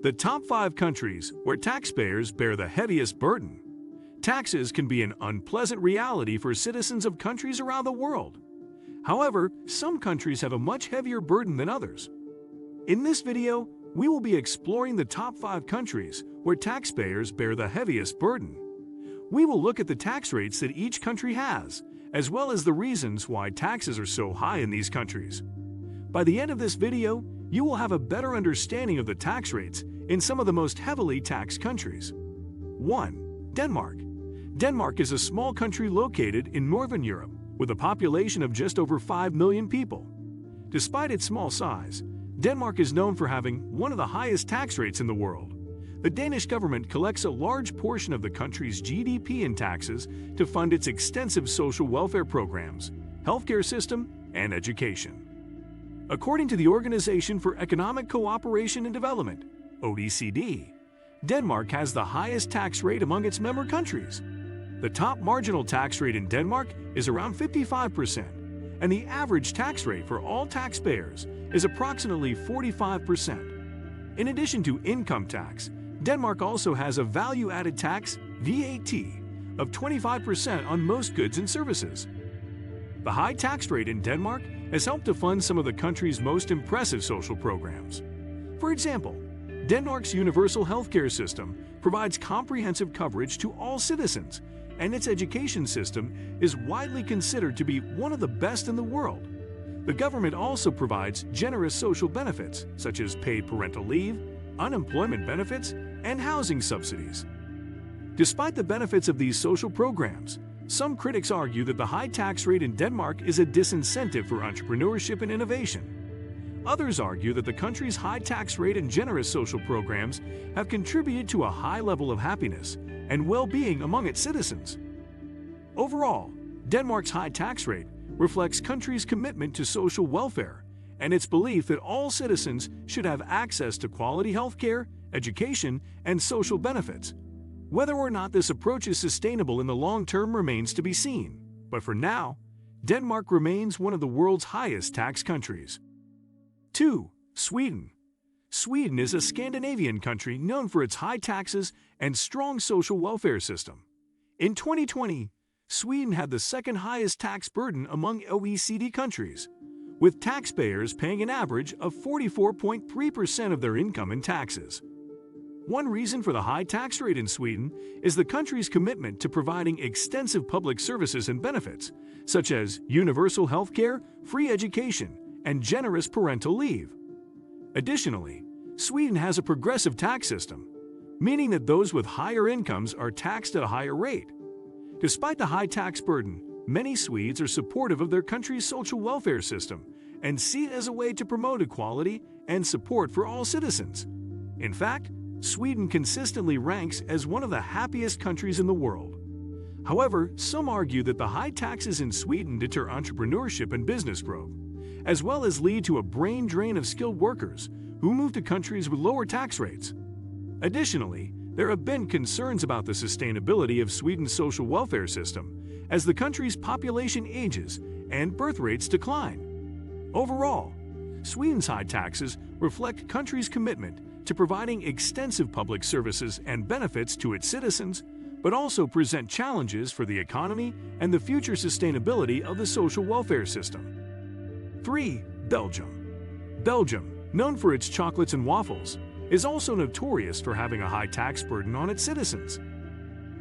The top 5 countries where taxpayers bear the heaviest burden. Taxes can be an unpleasant reality for citizens of countries around the world. However, some countries have a much heavier burden than others. In this video, we will be exploring the top 5 countries where taxpayers bear the heaviest burden. We will look at the tax rates that each country has, as well as the reasons why taxes are so high in these countries. By the end of this video, you will have a better understanding of the tax rates in some of the most heavily taxed countries. 1. Denmark. Denmark is a small country located in Northern Europe with a population of just over 5 million people. Despite its small size, Denmark is known for having one of the highest tax rates in the world. The Danish government collects a large portion of the country's GDP in taxes to fund its extensive social welfare programs, healthcare system, and education. According to the Organization for Economic Cooperation and Development, OECD, Denmark has the highest tax rate among its member countries. The top marginal tax rate in Denmark is around 55%, and the average tax rate for all taxpayers is approximately 45%. In addition to income tax, Denmark also has a value-added tax, VAT, of 25% on most goods and services. The high tax rate in Denmark has helped to fund some of the country's most impressive social programs. For example, Denmark's universal healthcare system provides comprehensive coverage to all citizens, and its education system is widely considered to be one of the best in the world. The government also provides generous social benefits, such as paid parental leave, unemployment benefits, and housing subsidies. Despite the benefits of these social programs, some critics argue that the high tax rate in Denmark is a disincentive for entrepreneurship and innovation. Others argue that the country's high tax rate and generous social programs have contributed to a high level of happiness and well-being among its citizens. Overall, Denmark's high tax rate reflects country's commitment to social welfare and its belief that all citizens should have access to quality healthcare, education, and social benefits. Whether or not this approach is sustainable in the long term remains to be seen, but for now, Denmark remains one of the world's highest tax countries. 2. Sweden. Sweden is a Scandinavian country known for its high taxes and strong social welfare system. In 2020, Sweden had the second highest tax burden among OECD countries, with taxpayers paying an average of 44.3% of their income in taxes. One reason for the high tax rate in Sweden is the country's commitment to providing extensive public services and benefits, such as universal healthcare, free education, and generous parental leave. Additionally, Sweden has a progressive tax system, meaning that those with higher incomes are taxed at a higher rate. Despite the high tax burden, many Swedes are supportive of their country's social welfare system and see it as a way to promote equality and support for all citizens. In fact, Sweden consistently ranks as one of the happiest countries in the world. However, some argue that the high taxes in Sweden deter entrepreneurship and business growth, as well as lead to a brain drain of skilled workers who move to countries with lower tax rates. Additionally, there have been concerns about the sustainability of Sweden's social welfare system as the country's population ages and birth rates decline. Overall, Sweden's high taxes reflect country's commitment to providing extensive public services and benefits to its citizens, but also present challenges for the economy and the future sustainability of the social welfare system. 3. Belgium. Belgium, known for its chocolates and waffles, is also notorious for having a high tax burden on its citizens.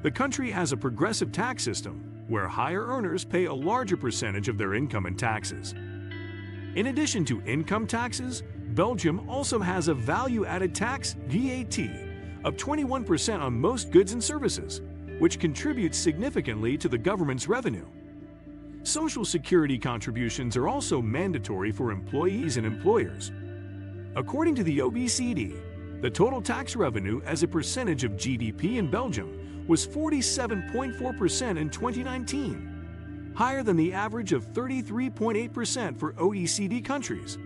The country has a progressive tax system where higher earners pay a larger percentage of their income in taxes. In addition to income taxes, Belgium also has a value-added tax, VAT, of 21% on most goods and services, which contributes significantly to the government's revenue. Social security contributions are also mandatory for employees and employers. According to the OECD, the total tax revenue as a percentage of GDP in Belgium was 47.4% in 2019, higher than the average of 33.8% for OECD countries.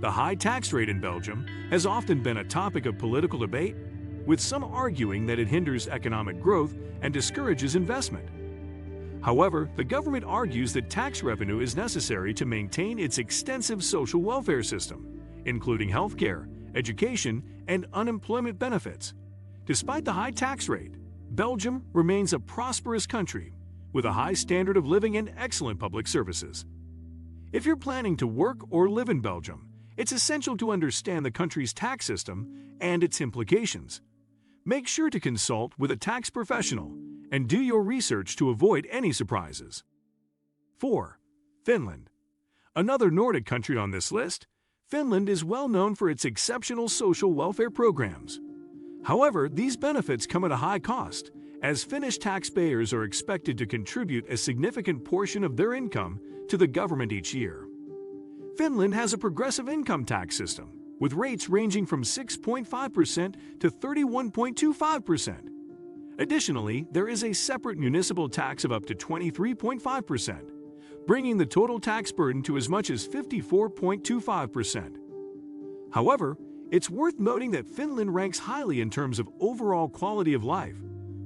The high tax rate in Belgium has often been a topic of political debate, with some arguing that it hinders economic growth and discourages investment. However, the government argues that tax revenue is necessary to maintain its extensive social welfare system, including healthcare, education, and unemployment benefits. Despite the high tax rate, Belgium remains a prosperous country with a high standard of living and excellent public services. If you're planning to work or live in Belgium, it's essential to understand the country's tax system and its implications. Make sure to consult with a tax professional and do your research to avoid any surprises. 4. Finland. Another Nordic country on this list, Finland is well known for its exceptional social welfare programs. However, these benefits come at a high cost, as Finnish taxpayers are expected to contribute a significant portion of their income to the government each year. Finland has a progressive income tax system, with rates ranging from 6.5% to 31.25%. Additionally, there is a separate municipal tax of up to 23.5%, bringing the total tax burden to as much as 54.25%. However, it's worth noting that Finland ranks highly in terms of overall quality of life,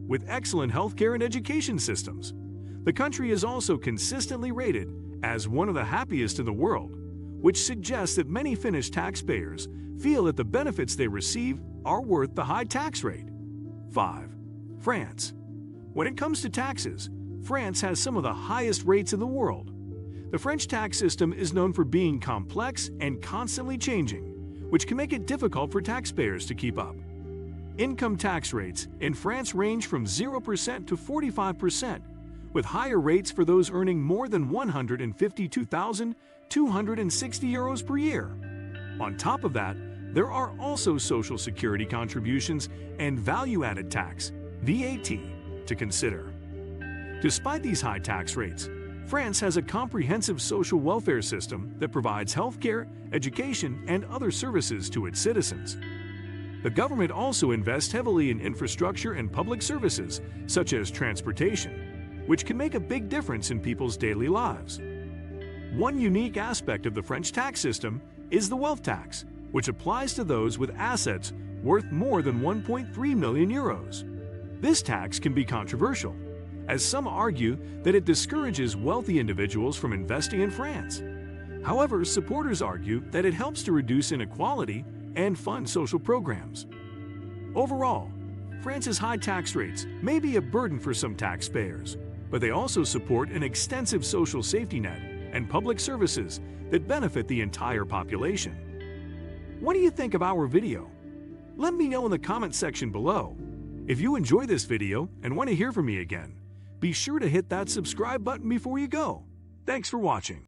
with excellent healthcare and education systems. The country is also consistently rated as one of the happiest in the world, which suggests that many Finnish taxpayers feel that the benefits they receive are worth the high tax rate. 5. France. When it comes to taxes, France has some of the highest rates in the world. The French tax system is known for being complex and constantly changing, which can make it difficult for taxpayers to keep up. Income tax rates in France range from 0% to 45%, with higher rates for those earning more than 152,260 euros per year. On top of that, there are also Social Security contributions and value-added tax, VAT, to consider. Despite these high tax rates, France has a comprehensive social welfare system that provides healthcare, education, and other services to its citizens. The government also invests heavily in infrastructure and public services, such as transportation, which can make a big difference in people's daily lives. One unique aspect of the French tax system is the wealth tax, which applies to those with assets worth more than 1.3 million euros. This tax can be controversial, as some argue that it discourages wealthy individuals from investing in France. However, supporters argue that it helps to reduce inequality and fund social programs. Overall, France's high tax rates may be a burden for some taxpayers, but they also support an extensive social safety net and public services that benefit the entire population. What do you think of our video? Let me know in the comment section below. If you enjoy this video and want to hear from me again, be sure to hit that subscribe button before you go. Thanks for watching.